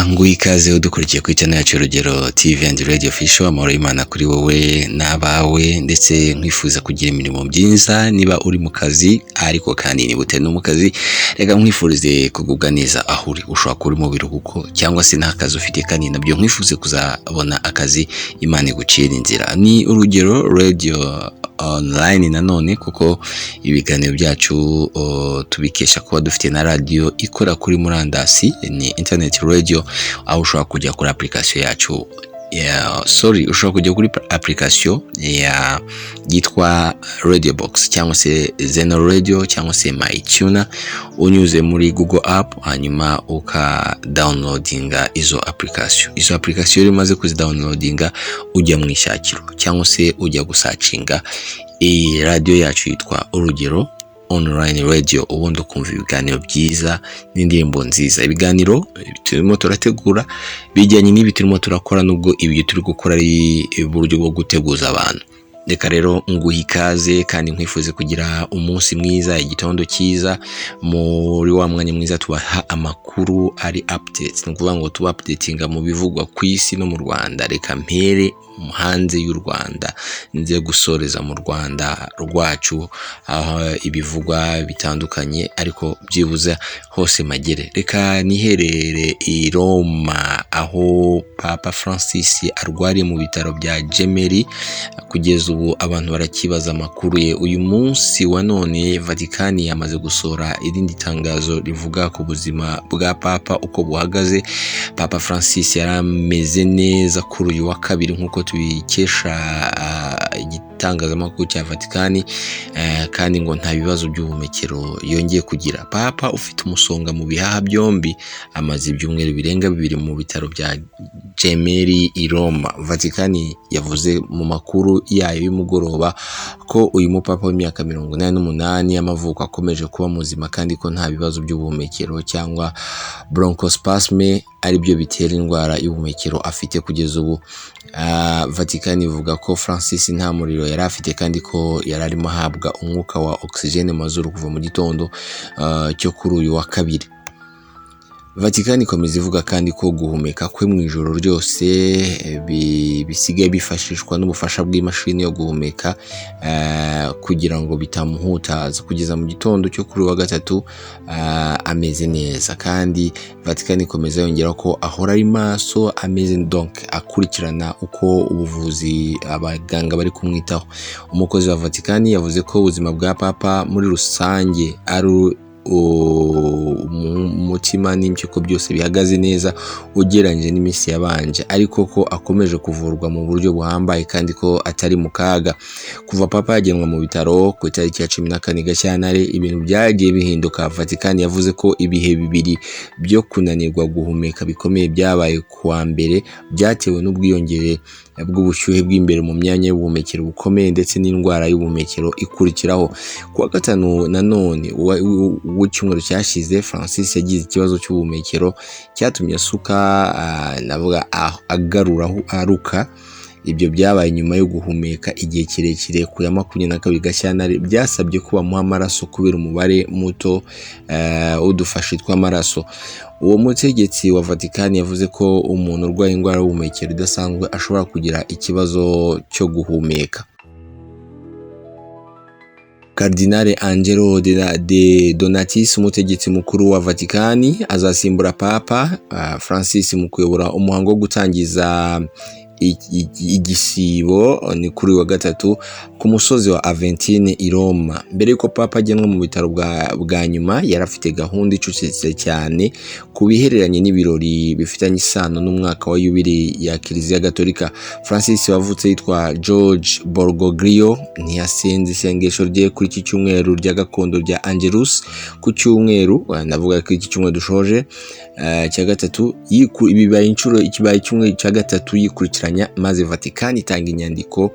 Nguyi ikaze udukurikiye kuri channel yacu Urugero TV and Radio Official. Amahoro y'Imana kuri wowe n'abawe, ndetse nkwifuza kugira imirimo byiza niba uri mu kazi, ariko kandi niba utari no mu kazi, reka nkwifurize kugubwa neza aho uri. Ushobora kuba uri mu biruhuko cyangwa se nta kazi ufite, kandi nabyo nkwifuze kuzabona akazi, Imana igucira inzira. Ni Urugero Radio online nanone, kuko ibiganiro byacu tubikesha kuba dufite na radio ikora kuri murandasi, ni internet radio, aho ushobora kujya kuri application yacu ushobora kujya kuri application yitwa Radio Box cyangwa se Zeno Radio cyangwa se MyTuner, unyuze muri Google app, hanyuma uka downloadinga izo application umaze kuzidownloadinga, ujya mu ishakiro cyangwa se ujya gusacinga radio yacu yitwa Urugero online radio, ubundi ukumva ibiganiro byiza n'indirimbo nziza. Ibiganiro turimo turategura bijyanye n'ibi turimo turakora, nubwo ibyo turi gukora ari uburyo bwo guteguza abantu. Reka rero nguha ikaze kandi nkwifuze kugira umunsi mwiza, igitondo cyiza, muri wa mwanya mwiza tubaha amakuru ari updates. Ni ukuvuga ngo tuba updatinga mu bivugwa ku isi no mu Rwanda. Reka mpere hanze y'u Rwanda, nze gusoreza mu Rwanda rwacu, aho ibivugwa bitandukanye, ariko byibuze hose magere. Reka niherere i Roma, aho Papa Francis arwariye mu bitaro bya Gemelli. Kugeza ubu abantu barakibaza amakuru ye. Uyu munsi wa none Vatican yamaze gusora irindi tangazo rivuga ku buzima bwa Papa uko buhagaze. Papa Francis yarameze neza kuri uyu wa kabiri, nkuko tubikesha igitangazamakuru cya Vatican, kandi ngo nta bibazo by'ubuhumekero yongeye kugira. Papa ufite umusonga mu bihaha byombi amaze ibyumweru birenga 2 mu bitaro bya Gemelli i Roma. Vatican yavuze mu makuru yayo y'umugoroba ko uyu mupapa w'imyaka 88 y'amavuko akomeje kuba muzima, kandi ko nta bibazo by'ubuhumekero cyangwa bronchospasme ari byo bitera indwara y'ubuhumekero afite kugeza ubu. Vatican ivuga ko Francis nta muriro yari afite, kandi ko yari arimo ahabwa umwuka wa oxygene mazuru kuva mu gitondo cyo kuri uyu wa kabiri. Vatican ikomeza ivuga kandi ko guhumeka kwe mu ijoro ryose bisigaye bifashishwa n'ubufasha bw'imashini yo guhumeka, kugira ngo bitamuhutaza. Kugeza mu gitondo cyo kuri wa gatatu ameze neza, kandi Vatican ikomeza yongera ko ahora ari maso, ameze donc akurikirana uko ubuvuzi abaganga bari kumwitaho. Umukozi wa Vatican yavuze ko ubuzima bwa Papa muri rusange ari umutima n'impyiko byose bihagaze neza ugereranyije n'iminsi yabanje, ariko ko akomeje kuvurwa mu buryo buhambaye, kandi ko atari mu kaga. Kuva Papa yagenwa mu bitaro ku itariki ya 14 Gashyantare, ibintu byagiye bihinduka. Vatican yavuze ko ibihe bibiri byo kunanirwa guhumeka bikomeye byabaye kuwa mbere, byatewe n'ubwiyongere bw'ubushyuhe bw'imbere mu myanya y'ubuhumekero bukomeye, ndetse n'indwara y'ubuhumekero ikurikiraho. Kuwa gatanu nanone w'icyumweru cyashize, Francis yagize ikibazo cy'ubuhumekero cyatumye asuka navuga aruka. Ibyo byabaye nyuma yo guhumeka igihe kirekire. Ku ya 22 Gashyantare byasabye ko bamuha amaraso kubera umubare muto udufashe tw'amaraso. Uwo mutegetsi wa Vatican yavuze ko umuntu urwaye indwara y'ubuhumekero idasanzwe ashobora kugira ikibazo cyo guhumeka. Cardinale Angelo de Donatis, umutegetsi mukuru wa Vatican, azasimbura Papa Francis mu kuyobora umuhango wo gutangiza igisibo ni kuri wa gatatu ku musozi wa Aventine i Roma. Mbere yuko Papa agenwa mu bitaro bwa nyuma, yarafite gahunda icucitse cyane ku bihereranye n'ibirori bifitanye isano n'umwaka wa yubile ya Kiliziya Gatolika. Francis wavutse yitwa George Bergoglio ntiyasenze isengesho rye kuri iki cyumweru rya gakondo rya Angelus ku cyumweru, navuga ko iki cyumweru dushoje cya gatatu, ibibaye icyumweru cya gatatu yikurikiranya, maze Vatican itanga inyandiko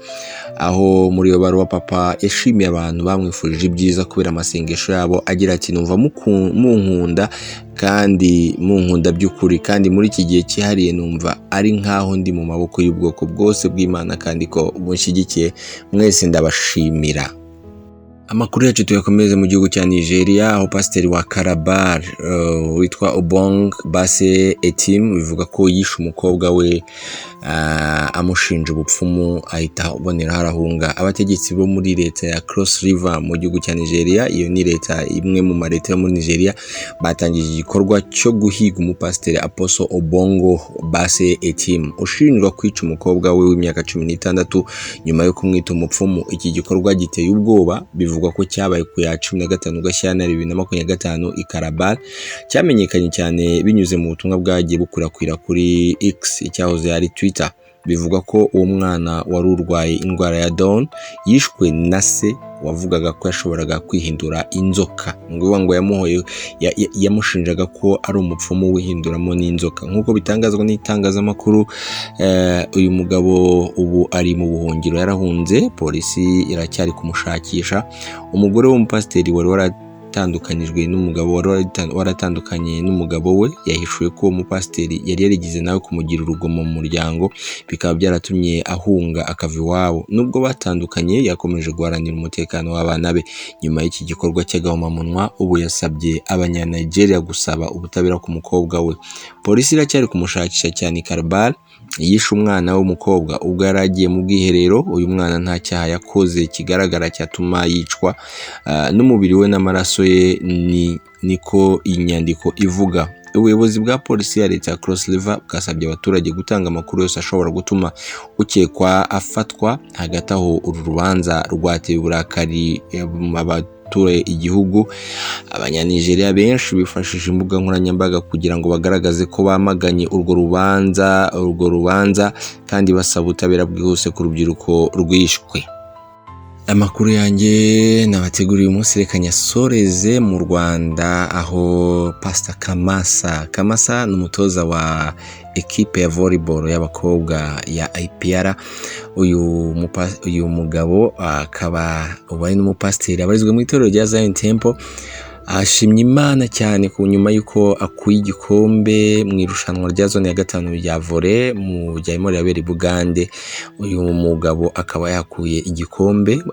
aho muri iyo baruwa Papa yashimiye abantu bamwifurije ibyiza kubera amasengesho yabo, agira ati numva munkunda kandi munkunda by'ukuri, kandi muri iki gihe cyihariye numva ari nkaho ndi mu maboko y'ubwoko bwose bw'Imana, kandi ko mushyigikiye mwese ndabashimira. Amakuru yacu tuyakomeze mu gihugu cya Nigeria aho pasiteri wa Calabar witwa Obong Base Etim bivuga ko yishe umukobwa we amushinja ubupfumu ahita ubonera harahunga. Abategetsi bo muri leta ya Cross River mu gihugu cya Nigeria, iyo ni leta imwe mu mareta yo muri Nigeria, batangije igikorwa cyo guhiga umupasiteri Apostle Obongo Base Etim ushinjwa kwica umukobwa we w'imyaka 16 nyuma yo kumwita umupfumu. Iki gikorwa giteye ubwoba, bivugwa ko cyabaye ku ya 15 Gashyantare 2025 i Calabar. Cyamenyekanye cyane binyuze mu butumwa bwagiye bukwirakwira kuri X icyahoze ari Twitter. Bivugwa ko uwo mwana wari urwaye indwara ya Down yishwe na se wavugaga ko yashoboraga kwihindura inzoka, ngo yamushinjaga ko ari umupfumu wihinduramo n'inzoka. Nkuko bitangazwa n'itangazamakuru, uyu mugabo ubu ari mu buhungiro, yarahunze, polisi iracyari kumushakisha. Umugore w'umupasiteri wari waratandukanyijwe n'umugabo waratandukanye n'umugabo we yahishuye ko umupasiteri yari yarigize nawe kumugira urugomo mu muryango, bikaba byaratumye ahunga akava iwabo. Nubwo batandukanye, yakomeje guharanira umutekano w'abana be. Nyuma y'iki gikorwa cy'agahomamunwa, ubu yasabye abanya-Nigeria gusaba ubutabera ku mukobwa we. Polisi iracyari kumushakisha cyane. Calabar yishe umwana w'umukobwa ubwo yari agiye mu bwiherero. Uyu mwana nta cyaha yakoze kigaragara cyatuma yicwa, n'umubiri we n'amaraso ye niko inyandiko ivuga. Ubuyobozi bwa polisi ya leta ya Cross River bwasabye abaturage gutanga amakuru yose ashobora gutuma ukekwa afatwa. Hagati aho, uru rubanza rwateye uburakari abatuye igihugu. Abanya-Nigeria benshi bifashisha imbuga nkoranyambaga kugira ngo bagaragaze ko bamaganye urwo rubanza kandi basaba ubutabera bwihuse ku rubyiruko rwishwe. Amakuru yanjye nabateguriye umunsi reka nyasoreze mu Rwanda, aho Pastor Kamasa n'umutoza wa ekipe ya volleyball y'abakobwa ya IPR. Uyu mugabo akaba ubaye n'umupasiteri abarizwa mu itorero rya Zion Temple. Ashimye Imana cyane ku nyuma yuko akuye igikombe mu irushanwa rya zone ya 5 rya volley mu byarimo yabera Bugande. Uyu mugabo akaba yakuye igikombe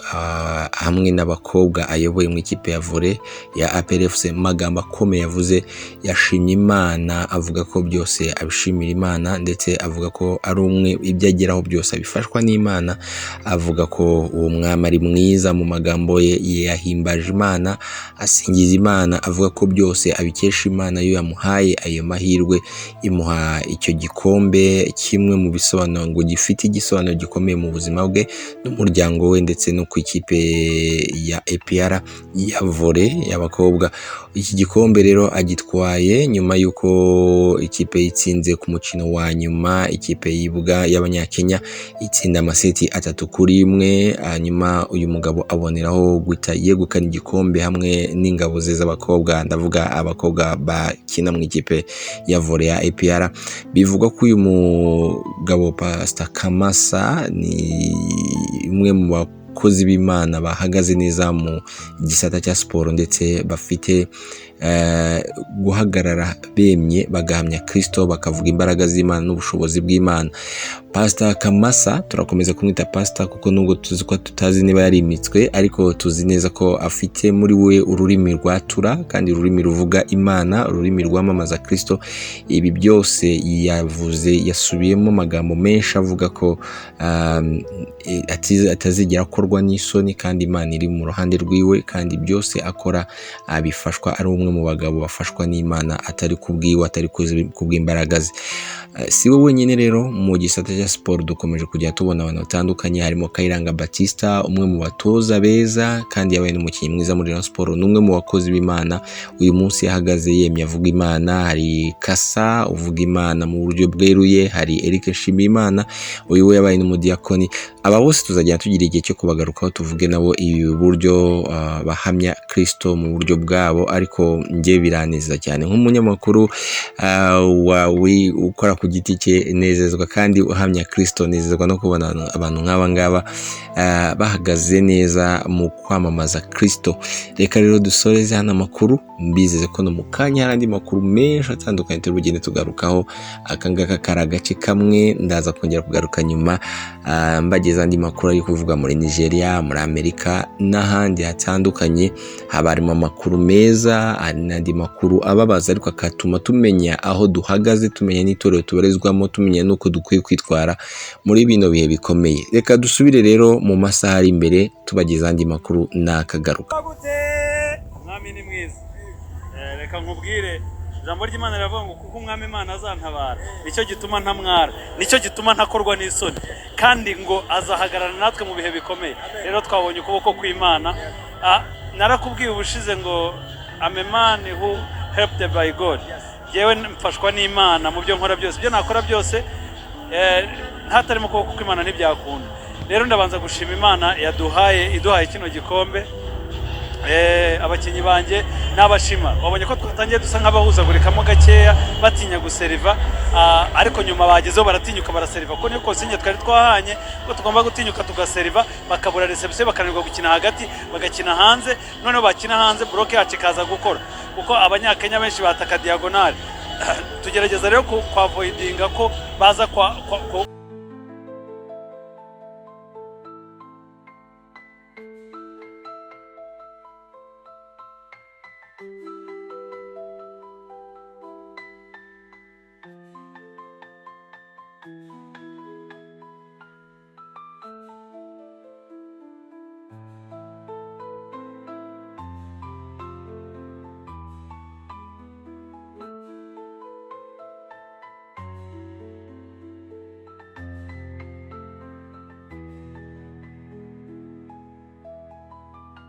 hamwe n'abakobwa ayoboye mu ikipe ya volley ya APRFC. Magambo akomeye yavuze, yashimye Imana, avuga ko byose abishimira Imana, ndetse avuga ko ari umwe ibyo ageraho byose abifashwa n'Imana. Avuga ko uwo mwami ari mwiza. Mu magambo ye yahimbaje Imana, asingiza Imana, avuga ko byose abikesha Imana yo yamuhaye ayo mahirwe, imuha icyo gikombe, kimwe mu bisobanuro ngo gifite igisobanuro gikomeye mu buzima bwe n'umuryango we ndetse no ku ikipe ya APR ya volley y'abakobwa. Iki gikombe rero agitwaye nyuma yuko ikipe yitsinze ku mukino wa nyuma, ikipe y'Abanyakenya itsinda amaseti 3-1. Hanyuma uyu mugabo aboneraho guhita yegukana igikombe hamwe n'ingabo ze z'abakobwa, ndavuga abakobwa bakina mu ikipe ya volley ya APR. Bivugwa ko uyu mugabo Pastor Kamasa ni umwe mu bakozi b'Imana bahagaze neza mu gisata cya siporo, ndetse bafite guhagarara bemye bagahamya Kristo, bakavuga imbaraga z'Imana n'ubushobozi bw'Imana. Pastor Kamasa turakomeza kumwita pastor kuko nubwo tuzi ko tutazi niba yarimitswe, ariko tuzi neza ko afite muri we ururimi rwatura kandi ururimi ruvuga Imana, ururimi rwamamaza Kristo. Ibi byose yavuze, yasubiyemo amagambo menshi avuga ko atazigera akorwa n'isoni kandi Imana iri mu ruhande rwiwe, kandi byose akora abifashwa ari umwe mu bagabo bafashwa n'Imana, atari kubwiwe, atari kubw'imbaraga ze. Si we wenyine rero mu gisata cya siporo dukomeje kujya tubona abantu batandukanye, harimo Kayiranga Batista, umwe mu batoza beza kandi yabaye n'umukinnyi mwiza muri siporo, n'umwe mu bakozi b'Imana. Uyu munsi yahagaze yemye avuga Imana. Hari Kasa uvuga Imana mu buryo bweruye, hari Eric Nshimiyimana, uyu we yabaye n'umudiyakoni. Aba bose tuzajya tugira igihe cyo kubagarukaho, tuvuge nabo ibi buryo bahamya Kristo mu buryo bwabo. Ariko ngiye biraneza cyane nk'umunyamakuru ukora ku giti cye, nezezwa kandi uhamya Kristo, nezezwa no kubona abantu nk'aba ngaba bahagaze neza mu kwamamaza Kristo. Reka rero dusoreze hano amakuru, mbizeze ko no mu kanya hari andi makuru menshi atandukanye turi bugende tugarukaho. Akangaka kari agace kamwe, ndaza kongera kugaruka nyuma mbageza andi makuru ari kuvuga muri Nigeria, muri Amerika n'ahandi hatandukanye. Haba harimo amakuru meza, hari n'andi makuru ababaza ariko akatuma tumenya aho duhagaze, tumenya n'itorero tubarizwamo, tumenya n'uko dukwiye kwitwara muri bino bihe bikomeye. Reka dusubire rero mu masaha ari imbere tubageza andi makuru nakagaruka. Mwami ni mwiza. Reka nkubwire, ijambo ry'Imana riravuga ngo kuko umwami Imana azantabara, nicyo gituma ntamwara, nicyo gituma ntakorwa n'isoni, kandi ngo azahagarara natwe mu bihe bikomeye. Rero twabonye ukuboko kw'Imana. Narakubwiye ubushize ngo I'm a man who helped by God. Yewe mfashwa n'Imana mu byo nkora byose, byo nakora byose ntatarimo ukuboko kw'Imana ntibyakunda. Rero ndabanza gushima Imana iduhaye kino gikombe. Abakinyi banje n'abashima, wabonye ko twatangiye dusa nk'abahuzagurikamo gakeya batinya guseriva, ariko nyuma bagezeho baratinyuka baraseriva, ko niyo konsinye twari twahanye ko tugomba gutinyuka tugaseriva, bakabura reception bakanirwa gukina hagati bagakina hanze. Noneho bakina hanze bloke yacu ikaza gukora, kuko abanyakenya benshi bataka diagonal. Tugerageza rero kwa avoidinga ko baza kwa